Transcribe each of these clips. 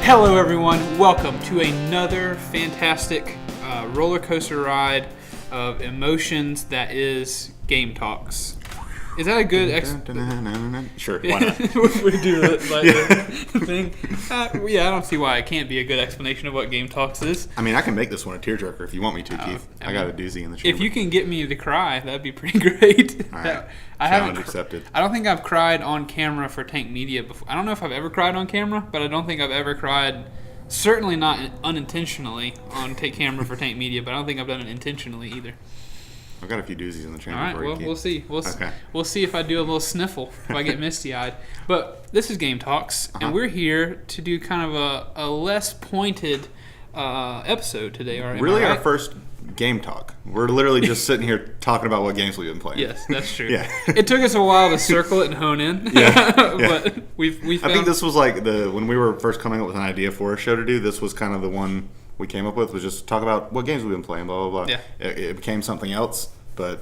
Hello everyone, welcome to another fantastic roller coaster ride of emotions that is Game Talks. Is that a good Sure, why not? we do the thing. I don't see why it can't be a good explanation of what Game Talks is. I mean, I can make this one a tearjerker if you want me to, Keith. I got a doozy in the chamber. If you can get me to cry, that'd be pretty great. All right. I Challenge haven't. accepted. I don't think I've cried on camera for Tank Media before. I don't know if I've ever cried on camera, but I don't think I've ever cried. Certainly not unintentionally on Take Camera for Tank Media, but I don't think I've done it intentionally either. I've got a few doozies in the chamber. All right, for you, well, Keith. we'll see. Okay. We'll see if I do a little sniffle, if I get misty-eyed. But this is Game Talks, and we're here to do kind of a less pointed episode today. Really, our first game talk. We're literally just sitting here talking about what games we've been playing. Yes, that's true. Yeah. It took us a while to circle it and hone in. Yeah. But we found... I think this was like when we were first coming up with an idea for a show to do, this was kind of the one we came up with, was just talk about what games we've been playing, blah, blah, blah. Yeah. It became something else, but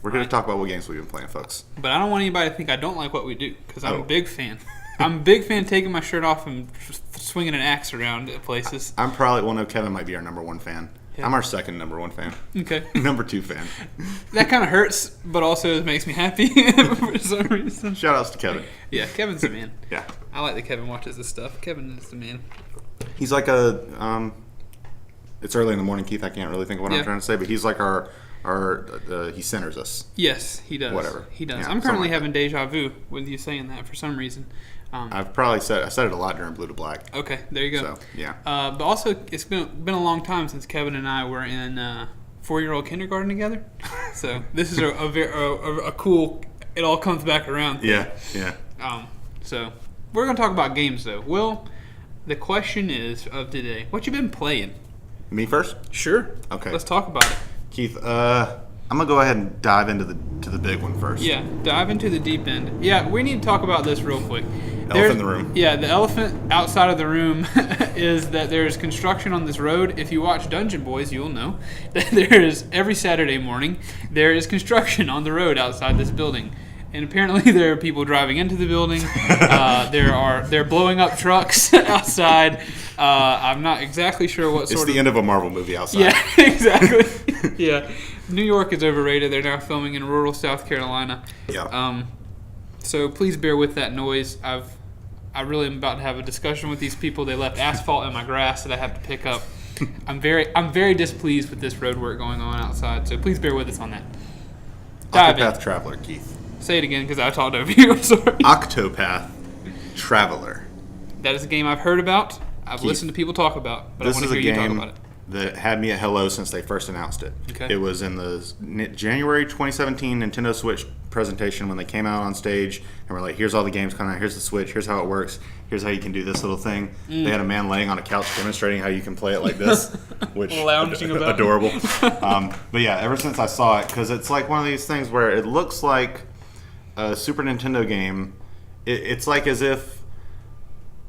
we're here to talk about what games we've been playing, folks. But I don't want anybody to think I don't like what we do, because I'm a big fan. I'm a big fan of taking my shirt off and swinging an axe around at places. I'm probably, well, no, Kevin might be our number one fan. Yeah. I'm our second number one fan. Okay. Number two fan. That kind of hurts, but also it makes me happy for some reason. Shout outs to Kevin. Yeah, Kevin's the man. Yeah. I like that Kevin watches this stuff. Kevin is the man. He's like it's early in the morning, Keith. I can't really think of what I'm trying to say, but he's like he centers us. Yes, he does. Whatever. He does. Yeah, I'm currently having deja vu with you saying that for some reason. I said it a lot during Blue to Black. Okay, there you go. So, yeah. But also, it's been a long time since Kevin and I were in 4-year-old kindergarten together. So this is a cool. It all comes back around thing. Yeah. So we're gonna talk about games though. Will, the question is of today: what you been playing? Me first? Sure. Okay. Let's talk about it. Keith, I'm gonna go ahead and dive into the big one first. Yeah, dive into the deep end. Yeah, we need to talk about this real quick. Elephant in the room. Yeah, the elephant outside of the room is that there's construction on this road. If you watch Dungeon Boys, you'll know that there is, every Saturday morning, there is construction on the road outside this building. And apparently there are people driving into the building. They're blowing up trucks outside. I'm not exactly sure what sort of... It's the end of a Marvel movie outside. Yeah, exactly. Yeah. New York is overrated. They're now filming in rural South Carolina. Yeah. So please bear with that noise. I really am about to have a discussion with these people. They left asphalt in my grass that I have to pick up. I'm very displeased with this road work going on outside. So please bear with us on that. Octopath Traveler, Keith. Say it again because I talked over you. I'm sorry. Octopath Traveler. That is a game I've heard about. I've listened to people talk about, but I want to hear you talk about it. That had me at hello since they first announced it. Okay. It was in the January 2017 Nintendo Switch presentation when they came out on stage and were like, here's all the games coming out, here's the Switch, here's how it works, here's how you can do this little thing. They had a man laying on a couch demonstrating how you can play it like this, which lounging about. Adorable. But yeah, ever since I saw it, because it's like one of these things where it looks like a Super Nintendo game. It's like as if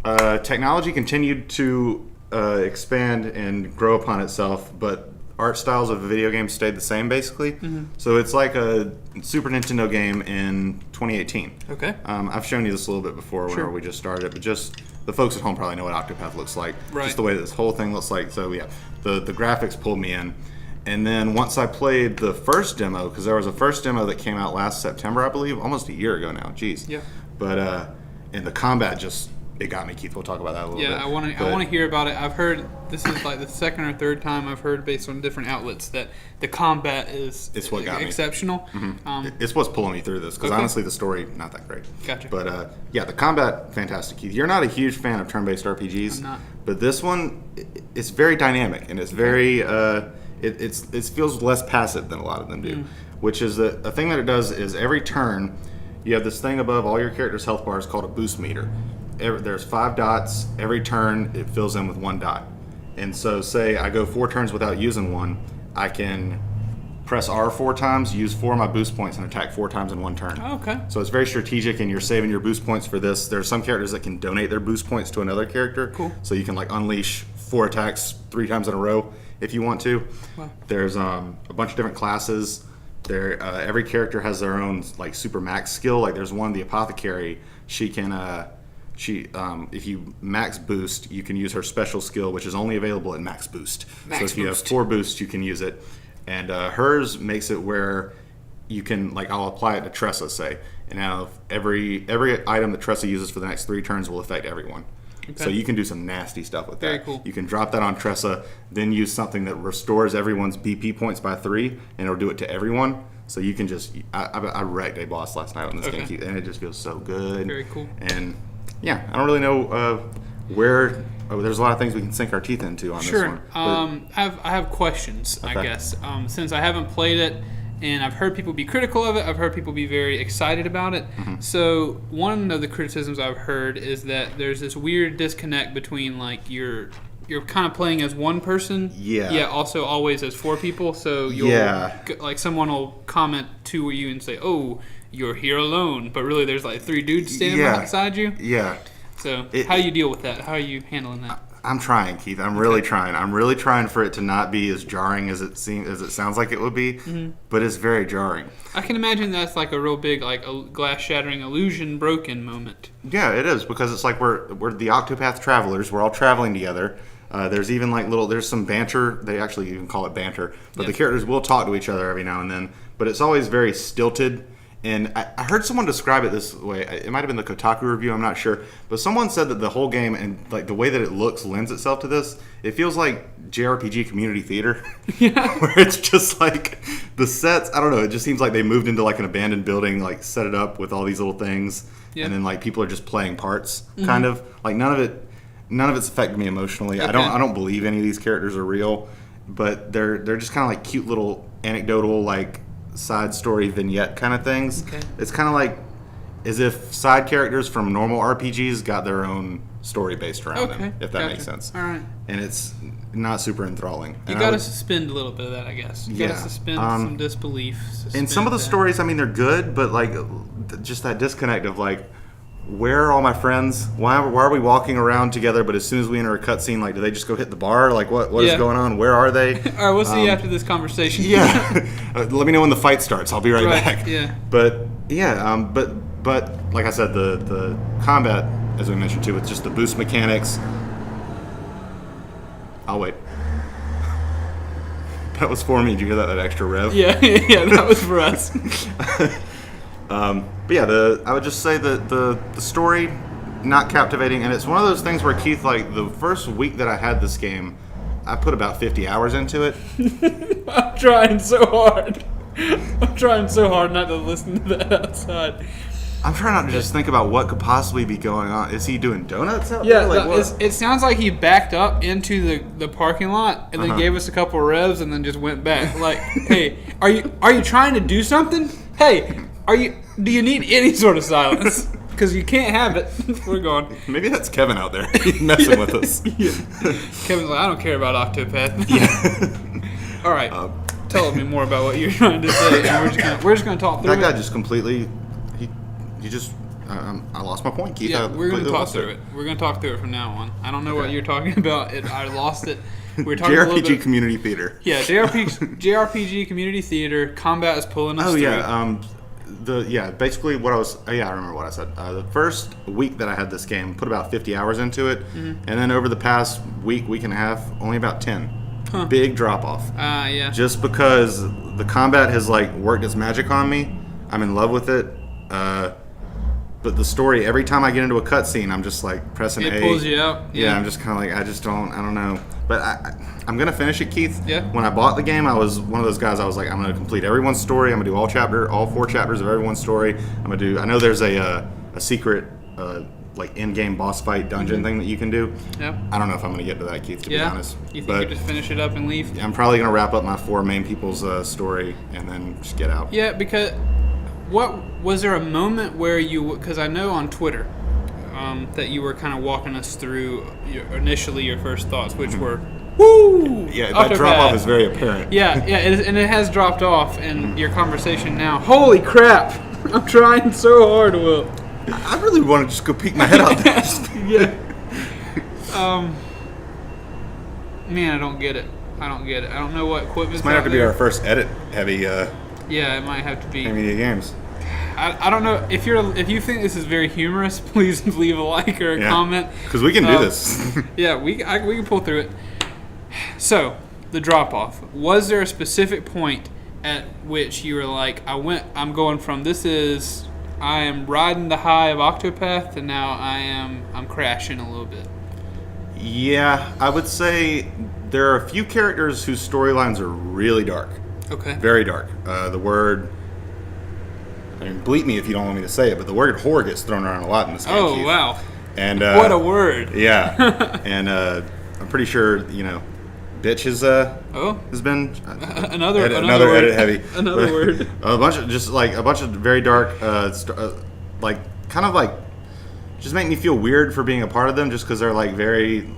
technology continued to expand and grow upon itself, but art styles of video games stayed the same, basically. Mm-hmm. So it's like a Super Nintendo game in 2018. Okay. I've shown you this a little bit before whenever we just started, but just the folks at home probably know what Octopath looks like. Right. Just the way that this whole thing looks like. So yeah, the graphics pulled me in. And then once I played the first demo, because there was a first demo that came out last September, I believe, almost a year ago now. Jeez. Yeah. But and the combat it got me, Keith. We'll talk about that a little bit. Yeah, I want to hear about it. I've heard this is like the second or third time I've heard based on different outlets that the combat is what got exceptional. Mm-hmm. It's what's pulling me through this because honestly the story not that great. Gotcha. But yeah, the combat fantastic, Keith. You're not a huge fan of turn-based RPGs. I'm not. But this one, it's very dynamic and it's very it feels less passive than a lot of them do. Which is a thing that it does is every turn you have this thing above all your characters' health bars called a boost meter. There's 5 dots. Every turn, it fills in with 1 dot. And so, say I go 4 turns without using one, I can press R 4 times, use 4 of my boost points, and attack 4 times in 1 turn. Oh, okay. So it's very strategic, and you're saving your boost points for this. There's some characters that can donate their boost points to another character. Cool. So you can like unleash 4 attacks 3 times in a row if you want to. Wow. There's a bunch of different classes. Every character has their own like super max skill. Like there's one, the apothecary. She can if you max boost, you can use her special skill, which is only available at max boost. So if you have 4 boosts, you can use it. And hers makes it where you can, like, I'll apply it to Tressa, say, and now every item that Tressa uses for the next 3 turns will affect everyone. Okay. So you can do some nasty stuff with that. Very cool. You can drop that on Tressa, then use something that restores everyone's BP points by 3, and it'll do it to everyone. So you can just, I wrecked a boss last night on this game, and it just feels so good. Very cool. And yeah, I don't really know where. There's a lot of things we can sink our teeth into on this one. I have questions, okay. I guess. Since I haven't played it, and I've heard people be critical of it, I've heard people be very excited about it. Mm-hmm. So one of the criticisms I've heard is that there's this weird disconnect between, like, you're kind of playing as one person, yet also always as 4 people. So like, someone will comment to you and say, "Oh, you're here alone," but really there's like 3 dudes standing beside you. Yeah. So how do you deal with that? How are you handling that? I'm trying, Keith. I'm really trying. I'm really trying for it to not be as jarring as it sounds like it would be, but it's very jarring. I can imagine that's like a real big, like, a glass-shattering illusion broken moment. Yeah, it is, because it's like we're the Octopath Travelers. We're all traveling together. There's even like there's some banter. They actually even call it banter, but the characters will talk to each other every now and then. But it's always very stilted. And I heard someone describe it this way. It might have been the Kotaku review, I'm not sure. But someone said that the whole game and, like, the way that it looks lends itself to this. It feels like JRPG community theater. Yeah. Where it's just like the sets, I don't know, it just seems like they moved into, like, an abandoned building, like, set it up with all these little things. Yeah. And then, like, people are just playing parts, kind of. Like, none of it's affected me emotionally. Okay. I don't believe any of these characters are real. But they're just kind of like cute little anecdotal, like, side story vignette kind of things. Okay. It's kind of like as if side characters from normal RPGs got their own story based around them, if that makes sense. All right. And it's not super enthralling. You got to suspend a little bit of that, I guess. You got to suspend some disbelief. And some of the stories, I mean, they're good, but, like, just that disconnect of, like, where are all my friends? Why are we walking around together? But as soon as we enter a cutscene, like, do they just go hit the bar? Like, what is going on? Where are they? All right, we'll see you after this conversation. Yeah, let me know when the fight starts. I'll be right back. Yeah, but like I said, the combat, as we mentioned too, with just the boost mechanics. I'll wait. That was for me. Did you hear that extra rev? Yeah, that was for us. But yeah, I would just say that the story, not captivating, and it's one of those things where, Keith, like, the first week that I had this game, I put about 50 hours into it. I'm trying so hard. Not to listen to that outside. I'm trying not to just think about what could possibly be going on. Is he doing donuts out there? Like, it sounds like he backed up into the parking lot and then gave us a couple of revs and then just went back. Like, hey, are you trying to do something? Hey, do you need any sort of silence? Because you can't have it. We're going. Maybe that's Kevin out there. He's messing with us. Yeah. Kevin's like, I don't care about Octopath. Yeah. All right. Tell me more about what you're trying to say. And we're just gonna talk through it. That guy just completely. He just. I lost my point, Keith. Yeah, we're gonna talk through it. We're gonna talk through it from now on. I don't know what you're talking about. I lost it. We're talking JRPG community theater. Yeah, JRPG community theater. Combat is pulling us through. Basically what I remember what I said. The first week that I had this game, put about 50 hours into it, and then over the past week and a half, only about 10. Huh. Big drop off. Yeah. Just because the combat has, like, worked its magic on me. I'm in love with it. But the story, every time I get into a cutscene, I'm just, like, pressing A. It pulls you out. Yeah, I'm just kind of like, I don't know. But I'm going to finish it, Keith. Yeah. When I bought the game, I was one of those guys, I was like, I'm going to complete everyone's story. I'm going to do all 4 chapters of everyone's story. I know there's a secret, like, in-game boss fight dungeon thing that you can do. Yeah. I don't know if I'm going to get to that, Keith, to be honest. You think you just finish it up and leave? I'm probably going to wrap up my 4 main people's story and then just get out. Yeah, because was there a moment where because I know on Twitter that you were kind of walking us through your first thoughts, which were, woo! Yeah, that drop-off is very apparent. Yeah, and it has dropped off, and your conversation now, holy crap! I'm trying so hard, Will. I really want to just go peek my head out there. Yeah. Man, I don't get it. I don't know what equipment. This might have to be our first edit heavy. Yeah, it might have to be. Media games. I don't know if you think this is very humorous. Please leave a like or a comment because we can do this. Yeah, we can pull through it. So the drop off. Was there a specific point at which you were like, I'm going from I am riding the high of Octopath to now I'm crashing a little bit? Yeah, I would say there are a few characters whose storylines are really dark. Okay. Very dark. The word, I mean, bleep me if you don't want me to say it, but the word whore gets thrown around a lot in this game. Oh, Keith. wow. And what a word. Yeah. And I'm pretty sure, bitch has been another edit heavy. Another word. A bunch of very dark, kind of like just make me feel weird for being a part of them, just because they're like very.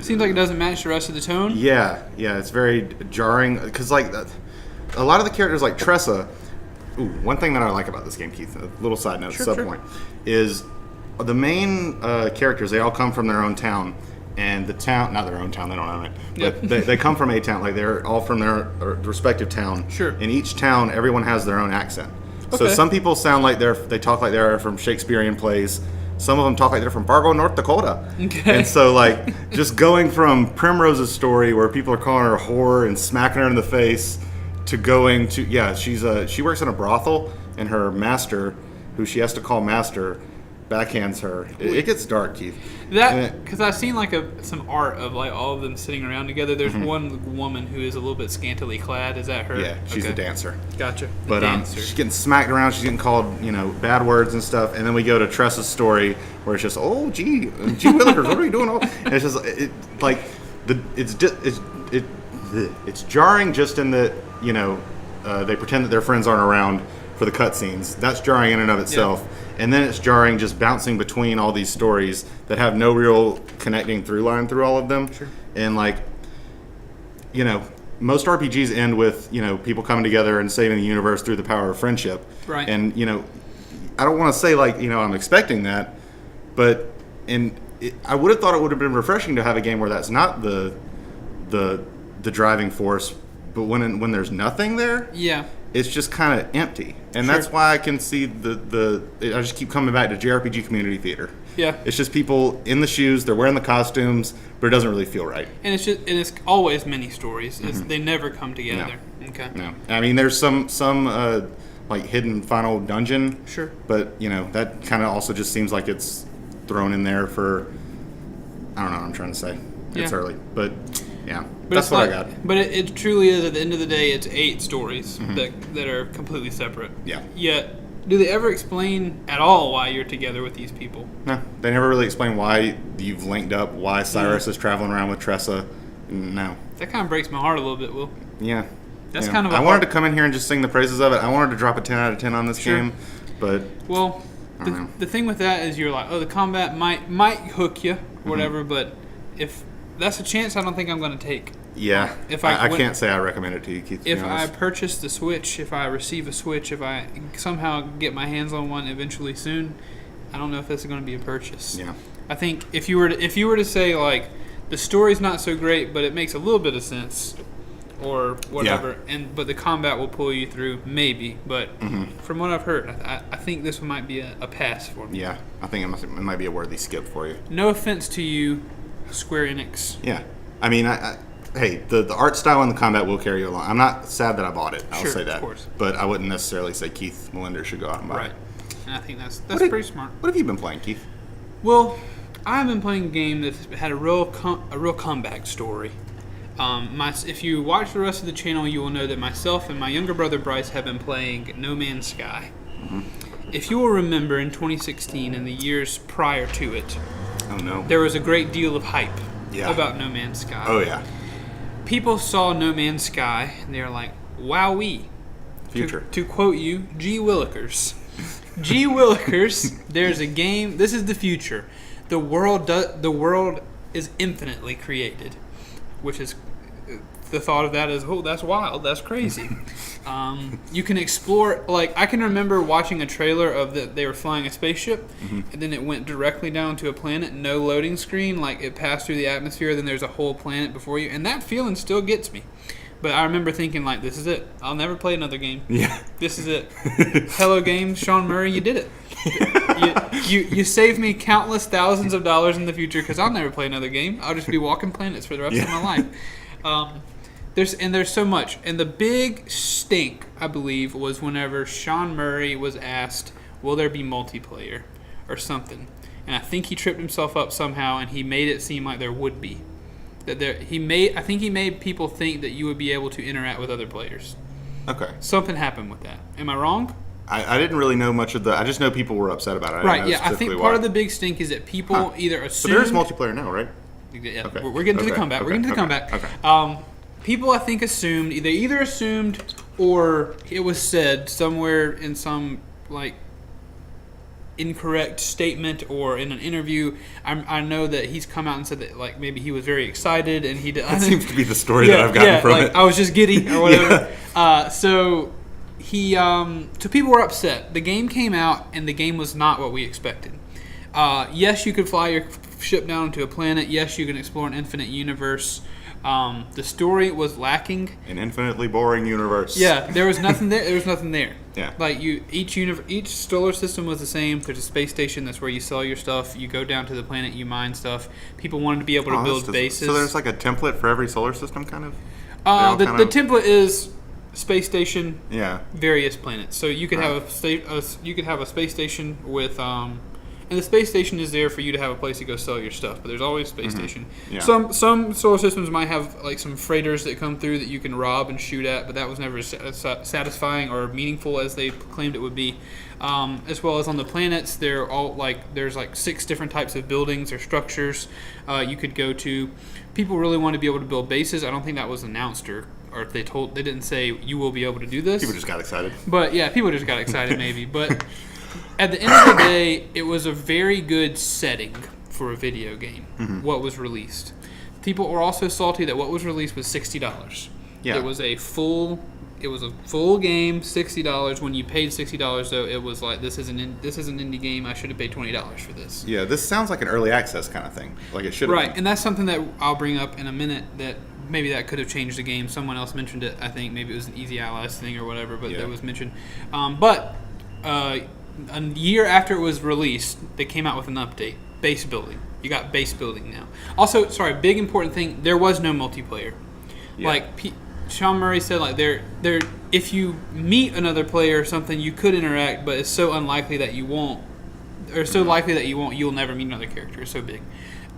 Seems like it doesn't match the rest of the tone. Yeah, it's very jarring because a lot of the characters like Tressa. Ooh, one thing that I like about this game, Keith, a little side note, point, is the main characters. They all come from their own town, and the town, not their own town, they don't own it, but they come from a town. Like they're all from their respective town. Sure. In each town, everyone has their own accent. Okay. So some people sound like they talk like they're from Shakespearean plays. Some of them talk like they're from Fargo, North Dakota. Okay. And so, just going from Primrose's story, where people are calling her a whore and smacking her in the face, to going to, she works in a brothel, and her master, who she has to call master, backhands her. It gets dark, Keith. Because I've seen some art of all of them sitting around together. There's one woman who is a little bit scantily clad. Is that her? Yeah, she's a dancer. Gotcha. But she's getting smacked around. She's getting called, bad words and stuff. And then we go to Tressa's story, where it's just, oh, gee Willikers, what are you doing? And it's just it's jarring just in that they pretend that their friends aren't around for the cutscenes. That's jarring in and of itself. Yeah. And then it's jarring just bouncing between all these stories that have no real connecting through line through all of them. Sure. And most RPGs end with, people coming together and saving the universe through the power of friendship. Right. And, I don't want to say I'm expecting that, but I would have thought it would have been refreshing to have a game where that's not the driving force, but when there's nothing there. Yeah. It's just kind of empty, and Sure. that's why I can see I just keep coming back to JRPG community theater. Yeah, it's just people in the shoes. They're wearing the costumes, but it doesn't really feel right. And it's always mini stories. They never come together. No. Okay. No, I mean there's some hidden final dungeon. Sure. But that kind of also just seems like it's thrown in there for. I don't know what I'm trying to say. It's early, but. Yeah, but that's what I got. But it truly is, at the end of the day, it's 8 stories that are completely separate. Yeah. Yet, do they ever explain at all why you're together with these people? No, they never really explain why you've linked up, why Cyrus is traveling around with Tressa. No. That kind of breaks my heart a little bit, Will. Yeah. That's kind of I wanted to come in here and just sing the praises of it. I wanted to drop a 10 out of 10 on this game, but... Well, the thing with that is you're like, the combat might hook you, whatever, but if... That's a chance I don't think I'm going to take. Yeah. I can't say I recommend it to you, Keith. If I purchase the Switch, if I receive a Switch, if I somehow get my hands on one eventually soon, I don't know if this is going to be a purchase. Yeah. I think if you were to say the story's not so great, but it makes a little bit of sense, or whatever, but the combat will pull you through, maybe. But from what I've heard, I think this one might be a pass for me. Yeah, I think it might be a worthy skip for you. No offense to you, Square Enix. Yeah, I mean, hey, the art style and the combat will carry you along. I'm not sad that I bought it. I'll say that. Of course. But I wouldn't necessarily say Keith Melinder should go out and buy it. Right. And I think that's pretty smart. What have you been playing, Keith? Well, I've been playing a game that's had a real comeback story. If you watch the rest of the channel, you will know that myself and my younger brother Bryce have been playing No Man's Sky. If you will remember, in 2016 and the years prior to it, there was a great deal of hype about No Man's Sky. Oh, yeah. People saw No Man's Sky, and they're like, wowee. Future. To quote you, gee Willikers. Gee Willikers, there's a game, this is the future. The world is infinitely created, which is, the thought of that is, oh, that's wild, that's crazy. You can explore, I can remember watching a trailer of they were flying a spaceship, and then it went directly down to a planet, no loading screen, it passed through the atmosphere, then there's a whole planet before you, and that feeling still gets me. But I remember thinking, like, this is it. I'll never play another game. Yeah. This is it. Hello Games, Sean Murray, you did it. You saved me countless thousands of dollars in the future because I'll never play another game. I'll just be walking planets for the rest of my life. There's so much. And the big stink, I believe, was whenever Sean Murray was asked, will there be multiplayer or something? And I think he tripped himself up somehow, and he made it seem like there would be. I think he made people think that you would be able to interact with other players. Okay. Something happened with that. Am I wrong? I didn't really know much of I just know people were upset about it. Right, yeah. I think part of the big stink is that people either assume... But there's multiplayer now, right? Yeah, okay. We're getting to the comeback. We're getting to the comeback. Okay. People, I think, assumed... They either assumed or it was said somewhere in some, like, incorrect statement or in an interview. I know that he's come out and said that, like, maybe he was very excited and he... That seems to be the story that I've gotten from it. I was just giddy or whatever. So people were upset. The game came out and the game was not what we expected. Yes, you could fly your ship down to a planet. Yes, you can explore an infinite universe. The story was lacking. An infinitely boring universe. Yeah, there was nothing there. There was nothing there. Yeah. Like each solar system was the same. There's a space station. That's where you sell your stuff. You go down to the planet. You mine stuff. People wanted to be able to build bases. So there's like a template for every solar system, kind of. The template is space station. Yeah. Various planets. So you could have a space station with and the space station is there for you to have a place to go sell your stuff, but there's always a space station. Yeah. Some solar systems might have like some freighters that come through that you can rob and shoot at, but that was never as satisfying or meaningful as they claimed it would be. As well as on the planets, there's like 6 different types of buildings or structures you could go to. People really want to be able to build bases. I don't think that was announced or if they didn't say you will be able to do this. People just got excited. But yeah, people just got excited maybe, but. At the end of the day, it was a very good setting for a video game, what was released. People were also salty that what was released was $60. Yeah. It was a full game, $60. When you paid $60, though, it was like, this is an indie game. I should have paid $20 for this. Yeah, this sounds like an early access kind of thing. Like it should have been. And that's something that I'll bring up in a minute that maybe that could have changed the game. Someone else mentioned it. I think maybe it was an Easy Allies thing or whatever, but that was mentioned. A year after it was released, they came out with an update. Base building. You got base building now. Also, big important thing, there was no multiplayer. Yeah. Like, Sean Murray said, like, if you meet another player or something, you could interact, but it's so unlikely that you won't, or so likely that you'll never meet another character. It's so big.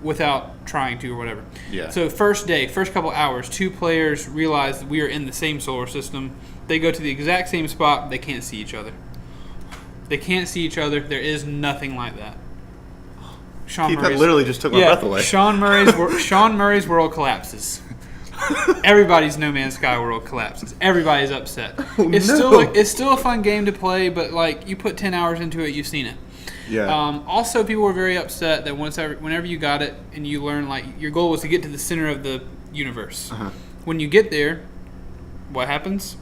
Without trying to or whatever. Yeah. So first couple hours, 2 players realize we are in the same solar system. They go to the exact same spot. They can't see each other. There is nothing like that. That literally just took my breath away. Sean Murray's world collapses. Everybody's No Man's Sky world collapses. Everybody's upset. It's still a fun game to play, but like you put 10 hours into it, you've seen it. Yeah. Also, people were very upset that whenever you got it and you learn, like, your goal was to get to the center of the universe. When you get there, what happens?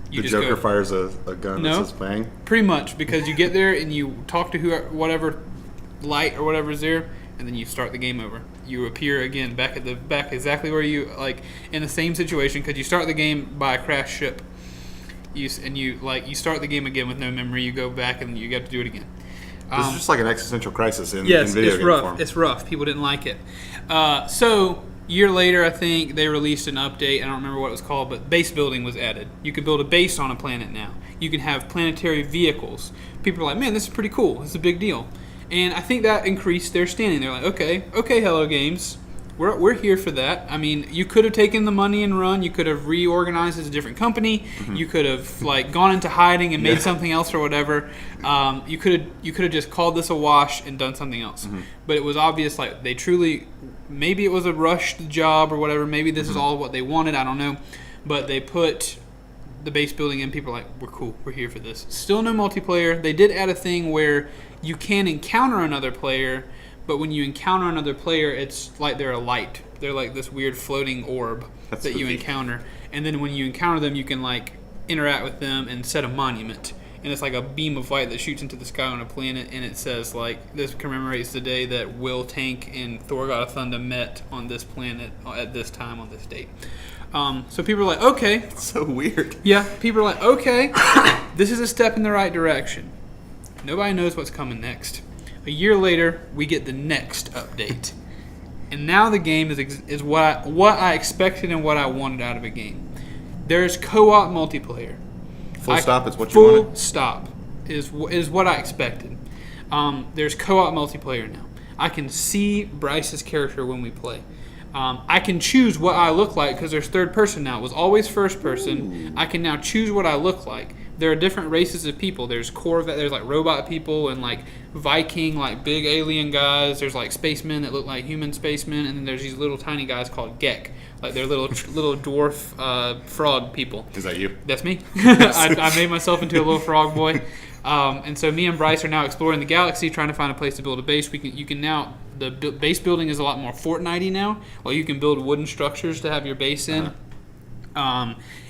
The Joker fires a gun that says bang? Pretty much, because you get there and you talk to whatever light or whatever is there, and then you start the game over. You appear again back exactly where you, like, in the same situation, because you start the game by a crashed ship. You start the game again with no memory. You go back and you got to do it again. This is just like an existential crisis in video game form. It's rough. People didn't like it. So year later, I think they released an update. I don't remember what it was called, but base building was added. You can build a base on a planet now. You can have planetary vehicles. People are like, man, this is pretty cool. This is a big deal. And I think that increased their standing. They're like, okay, Hello Games. We're here for that. I mean, you could have taken the money and run. You could have reorganized as a different company. You could have gone into hiding and made something else or whatever. You could have just called this a wash and done something else. But it was obvious, like, they truly, maybe it was a rushed job or whatever. Maybe this is all what they wanted. I don't know. But they put the base building in. People are like, we're cool. We're here for this. Still no multiplayer. They did add a thing where you can encounter another player. But when you encounter another player, it's like they're a light. They're like this weird floating orb that you encounter. And then when you encounter them, you can like interact with them and set a monument. And it's like a beam of light that shoots into the sky on a planet. And it says like, this commemorates the day that Will Tank and Thor God of Thunder met on this planet at this time on this date. So people are like, okay. It's so weird. Yeah, people are like, okay, this is a step in the right direction. Nobody knows what's coming next. A year later, we get the next update. And now the game is what I expected and what I wanted out of a game. There's co-op multiplayer. Full stop is what you wanted? Full stop is what I expected. There's co-op multiplayer now. I can see Bryce's character when we play. I can choose what I look like because there's third person now. It was always first person. I can now choose what I look like. There are different races of people. There's Corvette, there's like robot people and like Viking, like big alien guys. There's like spacemen that look like human spacemen, and then there's these little tiny guys called Gek, like they're little dwarf frog people. Is that you? That's me. I made myself into a little frog boy, and so me and Bryce are now exploring the galaxy, trying to find a place to build a base. You can now the base building is a lot more Fortnite-y now. Well, you can build wooden structures to have your base in.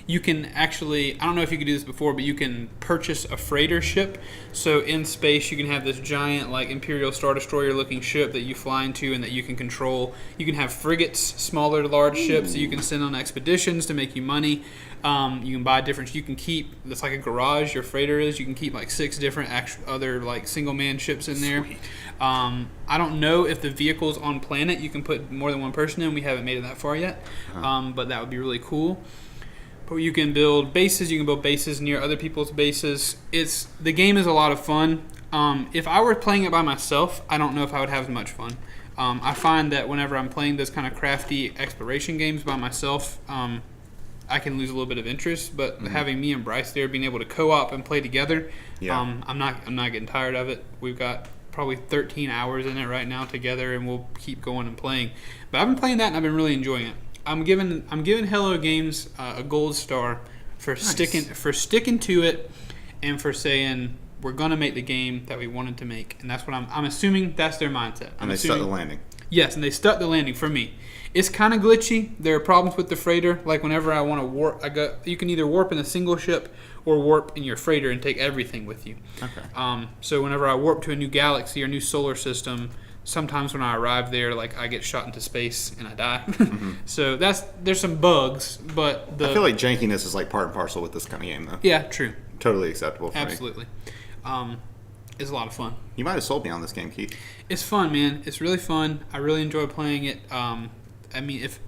You can actually, I don't know if you could do this before, but you can purchase a freighter ship. So in space, you can have this giant, like, Imperial Star Destroyer-looking ship that you fly into and that you can control. You can have frigates, smaller to large ships that you can send on expeditions to make you money. You can buy different, you can keep, it's like a garage, your freighter is. You can keep, like, 6 different other, like, single-man ships in there. Sweet. I don't know if the vehicles on planet you can put more than one person in. We haven't made it that far yet, but that would be really cool. But you can build bases. You can build bases near other people's bases. The game is a lot of fun. If I were playing it by myself, I don't know if I would have as much fun. I find that whenever I'm playing those kind of crafty exploration games by myself, I can lose a little bit of interest. But having me and Bryce there, being able to co-op and play together, I'm not getting tired of it. We've got probably 13 hours in it right now together, and we'll keep going and playing. But I've been playing that, and I've been really enjoying it. I'm giving Hello Games a gold star for sticking to it, and for saying we're gonna make the game that we wanted to make, and that's what I'm assuming that's their mindset. And they stuck the landing. Yes, and they stuck the landing for me. It's kind of glitchy. There are problems with the freighter. Like whenever I want to warp, you can either warp in a single ship or warp in your freighter and take everything with you. Okay. So whenever I warp to a new galaxy or new solar system, sometimes when I arrive there, like I get shot into space and I die. So there's some bugs, but I feel like jankiness is like part and parcel with this kind of game, though. Yeah, true. Totally acceptable for me. Absolutely. It's a lot of fun. You might have sold me on this game, Keith. It's fun, man. It's really fun. I really enjoy playing it. I mean, if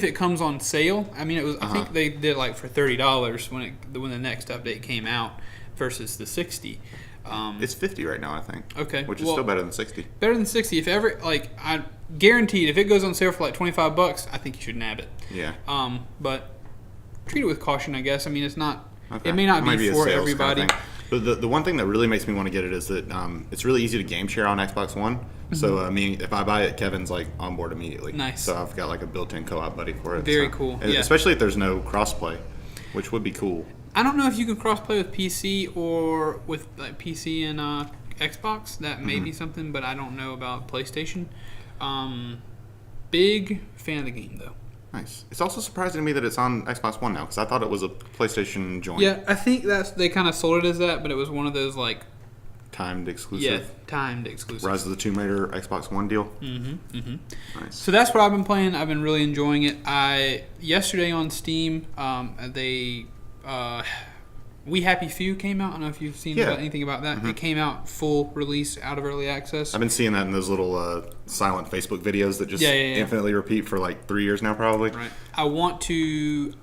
it comes on sale. I mean, it was. I think they did it like for $30 when the next update came out versus the $60. It's $50 right now, I think. Okay, which is still better than $60. Better than $60. If ever, like, I guaranteed, if it goes on sale for like $25, I think you should nab it. Yeah. But treat it with caution, I guess. I mean, it's not. Okay. It may not be for everybody. Kind of but the one thing that really makes me want to get it is that it's really easy to game share on Xbox One. So if I buy it, Kevin's like on board immediately. Nice. So I've got like a built-in co-op buddy for it. Very cool. Yeah. Especially if there's no crossplay, which would be cool. I don't know if you can crossplay with PC or with like PC and Xbox. That may be something, but I don't know about PlayStation. Big fan of the game, though. Nice. It's also surprising to me that it's on Xbox One now, because I thought it was a PlayStation joint. Yeah, I think they kind of sold it as that, but it was one of those like timed exclusive. Yeah, timed exclusive. Rise of the Tomb Raider Xbox One deal. Nice. So that's what I've been playing. I've been really enjoying it. Yesterday on Steam, We Happy Few came out. I don't know if you've seen anything about that. It came out full release out of early access. I've been seeing that in those little silent Facebook videos that just infinitely repeat for like 3 years now, probably. Right. I want to.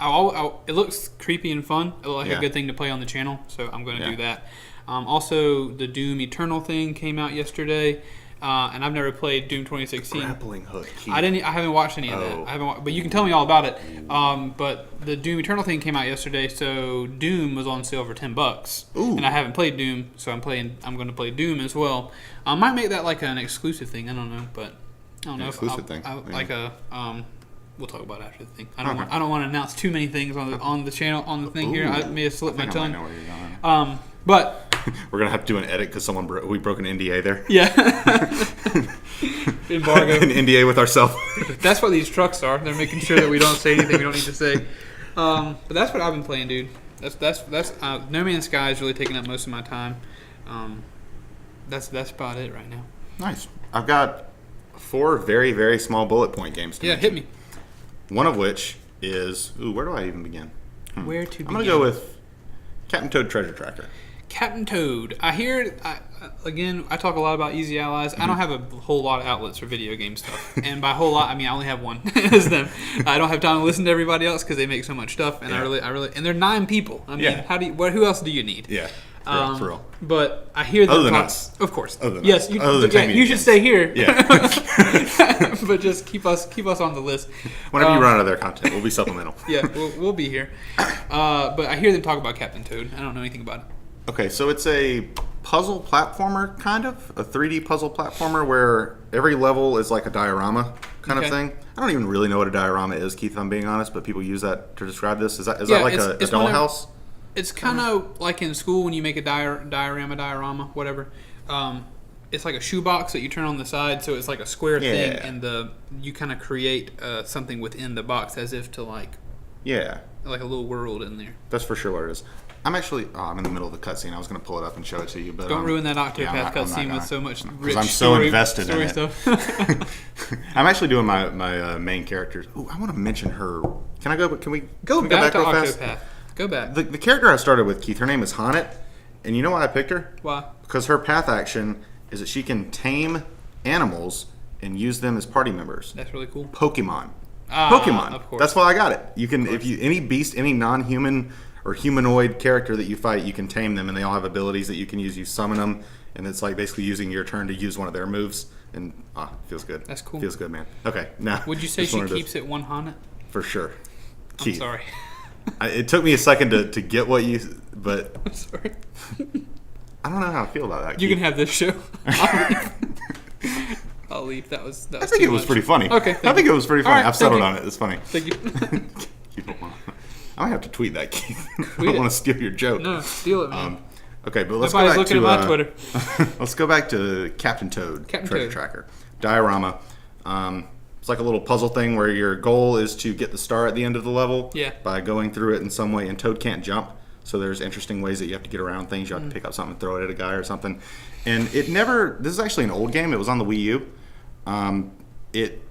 It looks creepy and fun. It looks like a good thing to play on the channel, so I'm going to do that. Also, the Doom Eternal thing came out yesterday. And I've never played Doom 2016. Grappling hook. Keith. I haven't watched any of that. But you can tell me all about it. But the Doom Eternal thing came out yesterday, so Doom was on sale for $10. Ooh. And I haven't played Doom, so I'm going to play Doom as well. I might make that like an exclusive thing. I don't know, but I don't know exclusive thing. Like a we'll talk about it after the thing. I don't want to announce too many things on the channel on the thing here. I may have slipped my tongue. I know where you're going. But we're gonna have to do an edit because we broke an NDA there. Yeah. Embargo. An NDA with ourselves. That's what these trucks are. They're making sure that we don't say anything we don't need to say. But that's what I've been playing, dude. That's No Man's Sky is really taking up most of my time. That's about it right now. Nice. I've got 4 very, very small bullet point games to mention. Hit me. One of which is... Ooh, where do I even begin? Where to begin? I'm going to go with Captain Toad Treasure Tracker. Captain Toad. I hear, again, I talk a lot about Easy Allies. I don't have a whole lot of outlets for video game stuff. And by whole lot, I mean I only have one. It's them. I don't have time to listen to everybody else because they make so much stuff. And I really, and they're 9 people. I mean, who else do you need? Yeah. For real. But I hear them other than talk, us. Of course. Other than yes, us. You should stay here. Yeah. But just keep us on the list. Whenever you run out of their content, we'll be supplemental. Yeah, we'll be here. But I hear them talk about Captain Toad. I don't know anything about it. Okay, so it's a puzzle platformer, kind of. A 3D puzzle platformer where every level is like a diorama kind of thing. I don't even really know what a diorama is, Keith, if I'm being honest, but people use that to describe this. Is that like a dollhouse? It's kind of like in school when you make a diorama, whatever. It's like a shoebox that you turn on the side, so it's like a square thing, and you kind of create something within the box as if to like a little world in there. That's for sure what it is. I'm actually I'm in the middle of the cutscene. I was going to pull it up and show it to you, but don't ruin that Octopath cutscene with so much rich I'm so invested story in it. Stuff. I'm actually doing my main characters. Ooh, I want to mention her. Can I go? Can we go back to real Octopath? Fast? Go back. The character I started with, Keith, her name is Haunted, and you know why I picked her? Why? Because her path action is that she can tame animals and use them as party members. That's really cool. Pokemon. Of course. That's why I got it. You can, if you any beast, any non-human or humanoid character that you fight, you can tame them, and they all have abilities that you can use. You summon them, and it's like basically using your turn to use one of their moves. And feels good. That's cool. Feels good, man. Okay, now. Would you say she keeps it 100? For sure. Keith. I'm sorry. It took me a second to get what you, but I'm sorry. I don't know how I feel about that. You can have this show. I'll leave. That was I think it was pretty funny. Okay. I think it was pretty funny. Right, I've settled on it. It's funny. Thank you. I might have to tweet that, Keith. I don't want to steal your joke. No, steal it, man. Okay, but let's Nobody's go back looking to at my Twitter. Let's go back to Captain Toad, Treasure Tracker, diorama. It's like a little puzzle thing where your goal is to get the star at the end of the level by going through it in some way. And Toad can't jump, so there's interesting ways that you have to get around things. You have to pick up something and throw it at a guy or something. And this is actually an old game. It was on the Wii U. It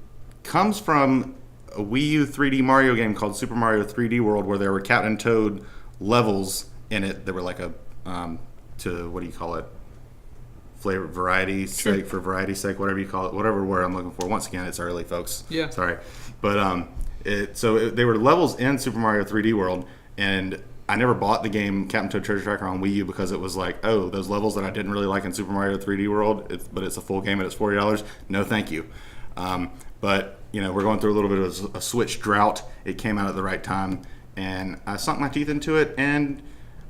comes from a Wii U 3D Mario game called Super Mario 3D World, where there were Captain Toad levels in it. There were like what do you call it? Flavor, variety's sake, for variety's sake, whatever you call it, whatever word I'm looking for. Once again, it's early, folks. Yeah. Sorry. But they were levels in Super Mario 3D World, and I never bought the game Captain Toad Treasure Tracker on Wii U because it was like, oh, those levels that I didn't really like in Super Mario 3D World, but it's a full game and it's $40. No, thank you. But we're going through a little bit of a Switch drought. It came out at the right time, and I sunk my teeth into it. And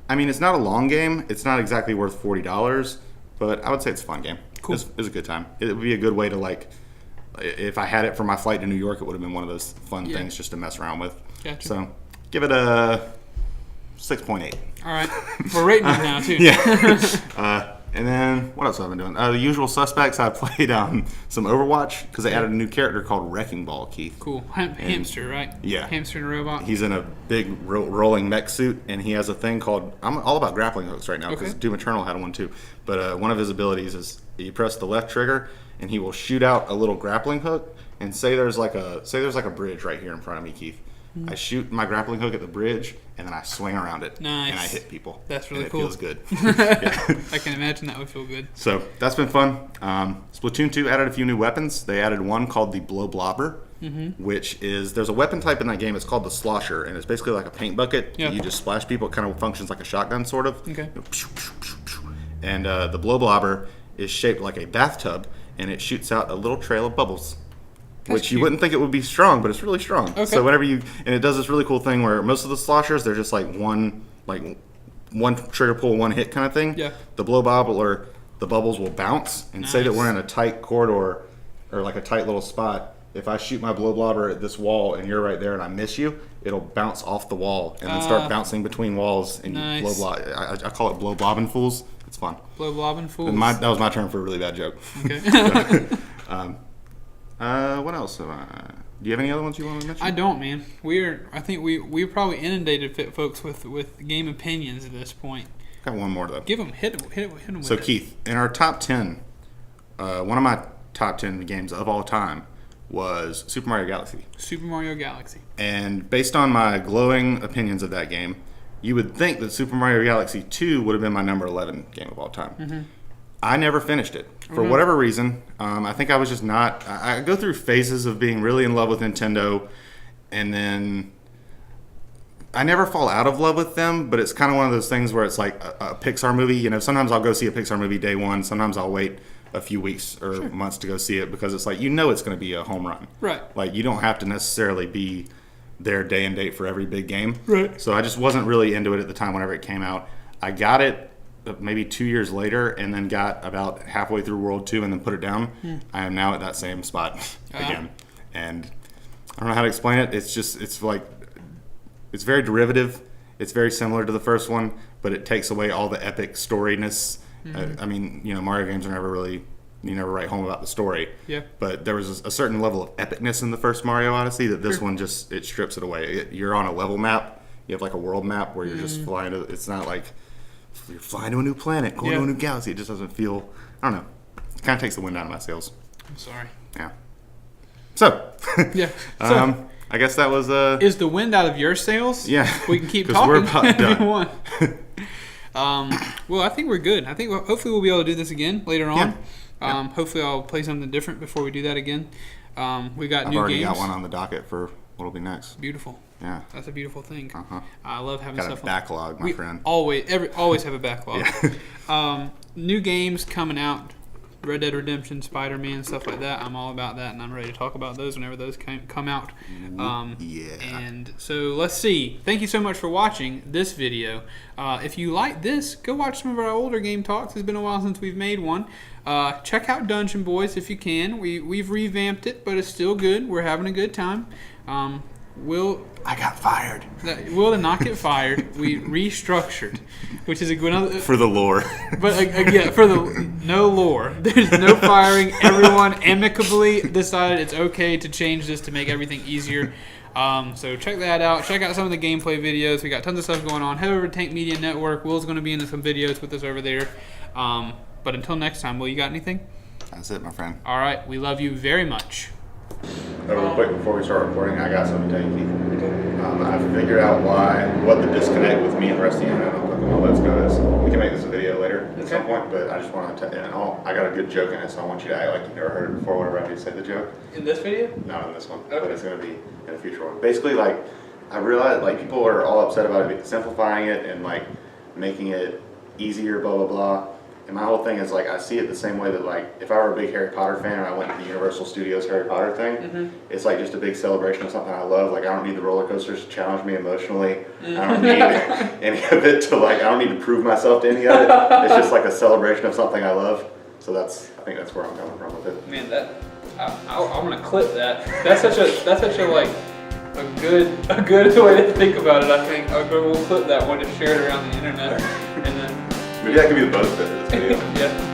I mean, it's not a long game. It's not exactly worth $40, but I would say it's a fun game. Cool. It was a good time. It would be a good way to if I had it for my flight to New York, it would have been one of those fun things just to mess around with. Gotcha. So give it a 6.8. All right. We're rating it now, too. Yeah. And then, what else have I been doing? The usual suspects. I played some Overwatch because they added a new character called Wrecking Ball, Keith. Cool. Hamster, right? Yeah. Hamster and a robot. He's in a big rolling mech suit, and he has a thing called... I'm all about grappling hooks right now because Doom Eternal had one too. But one of his abilities is you press the left trigger, and he will shoot out a little grappling hook. And say there's like a bridge right here in front of me, Keith. I shoot my grappling hook at the bridge, and then I swing around it. Nice. And I hit people. That's really cool. It feels good. I can imagine that would feel good. So that's been fun. Splatoon 2 added a few new weapons. They added one called the Blow Blobber, which is... There's a weapon type in that game. It's called the Slosher, and it's basically like a paint bucket. Yeah. You just splash people. It kind of functions like a shotgun, sort of. Okay. And the Blow Blobber is shaped like a bathtub, and it shoots out a little trail of bubbles. Which you wouldn't think it would be strong, but it's really strong. Okay. So whenever and it does this really cool thing where most of the sloshers, they're just like one trigger pull, one hit kind of thing. Yeah. The Blow Bobbler, the bubbles will bounce, and say that we're in a tight corridor or like a tight little spot. If I shoot my Blow Blobber at this wall and you're right there and I miss you, it'll bounce off the wall and then start bouncing between walls and you blow blob. I call it blow blobbing fools. It's fun. Blow blobbing fools. That was my term for a really bad joke. Okay. What else? Do you have any other ones you want to mention? I don't, man. I think we're probably inundated folks with game opinions at this point. Got one more though. Hit them. So Keith, in our top 10, one of my top 10 games of all time was Super Mario Galaxy. Super Mario Galaxy. And based on my glowing opinions of that game, you would think that Super Mario Galaxy 2 would have been my number 11 game of all time. Mm-hmm. I never finished it. For whatever reason, I think I was just not... I go through phases of being really in love with Nintendo, and then I never fall out of love with them, but it's kind of one of those things where it's like a Pixar movie. You know, sometimes I'll go see a Pixar movie day one. Sometimes I'll wait a few weeks or months to go see it because it's like, you know, it's going to be a home run. Right. Like, you don't have to necessarily be there day and date for every big game. Right. So I just wasn't really into it at the time whenever it came out. I got it maybe 2 years later and then got about halfway through World 2 and then put it down. I am now at that same spot again. And I don't know how to explain it. It's just, it's like, it's very derivative. It's very similar to the first one, but it takes away all the epic storyness. I mean, you know, Mario games are never really, you never write home about the story. Yeah. But there was a certain level of epicness in the first Mario Odyssey that this one just, it strips it away. You're on a level map. You have like a world map where you're just flying to, it's not like you're flying to a new planet, going to a new galaxy. It just doesn't feel, I don't know. It kind of takes the wind out of my sails. I'm sorry. Yeah. So. Yeah. So, I guess that was is the wind out of your sails? Yeah. We can keep 'cause talking. we're about done. Well, I think we're good. I think hopefully we'll be able to do this again later on. Yeah. Hopefully I'll play something different before we do that again. We got I've new already games. got one on the docket for what'll be next. Beautiful. Yeah. That's a beautiful thing. Uh-huh. I love having Got stuff a backlog, my friend. Always have a backlog. Yeah. New games coming out. Red Dead Redemption, Spider-Man, stuff like that. I'm all about that, and I'm ready to talk about those whenever those come out. Yeah. And so let's see. Thank you so much for watching this video. If you like this, go watch some of our older game talks. It's been a while since we've made one. Check out Dungeon Boys if you can. We've revamped it, but it's still good. We're having a good time. I got fired. Will did not get fired. We restructured, which is a good For the lore. But again, for the no lore, there's no firing. Everyone amicably decided it's okay to change this to make everything easier. So check that out. Check out some of the gameplay videos. We got tons of stuff going on. Head over to Tank Media Network. Will's going to be in some videos with us over there. But until next time, Will, you got anything? That's it, my friend. All right. We love you very much. Real quick before we start recording, I got something to tell you, Keith. I figured out what the disconnect with me and the rest of the internet on Let's Go is. We can make this a video later at some point, but I just want to tell you, I got a good joke in it, so I want you to act like you've never heard it before whenever I do say the joke. In this video? Not in this one, Okay. but it's going to be in a future one. Basically, like, I realized, like, people are all upset about it, simplifying it and, like, making it easier, blah, blah, blah. And my whole thing is, like, I see it the same way that, like, if I were a big Harry Potter fan and I went to the Universal Studios Harry Potter thing, it's like just a big celebration of something I love. Like, I don't need the roller coasters to challenge me emotionally. I don't need any of it to, like, I don't need to prove myself to any of it. It's just like a celebration of something I love. So I think that's where I'm coming from with it. Man, I'm gonna clip that. That's such a like a good way to think about it. I think we'll clip that one and share it around the internet, and then Maybe that could be the bonus bit of this video. yeah.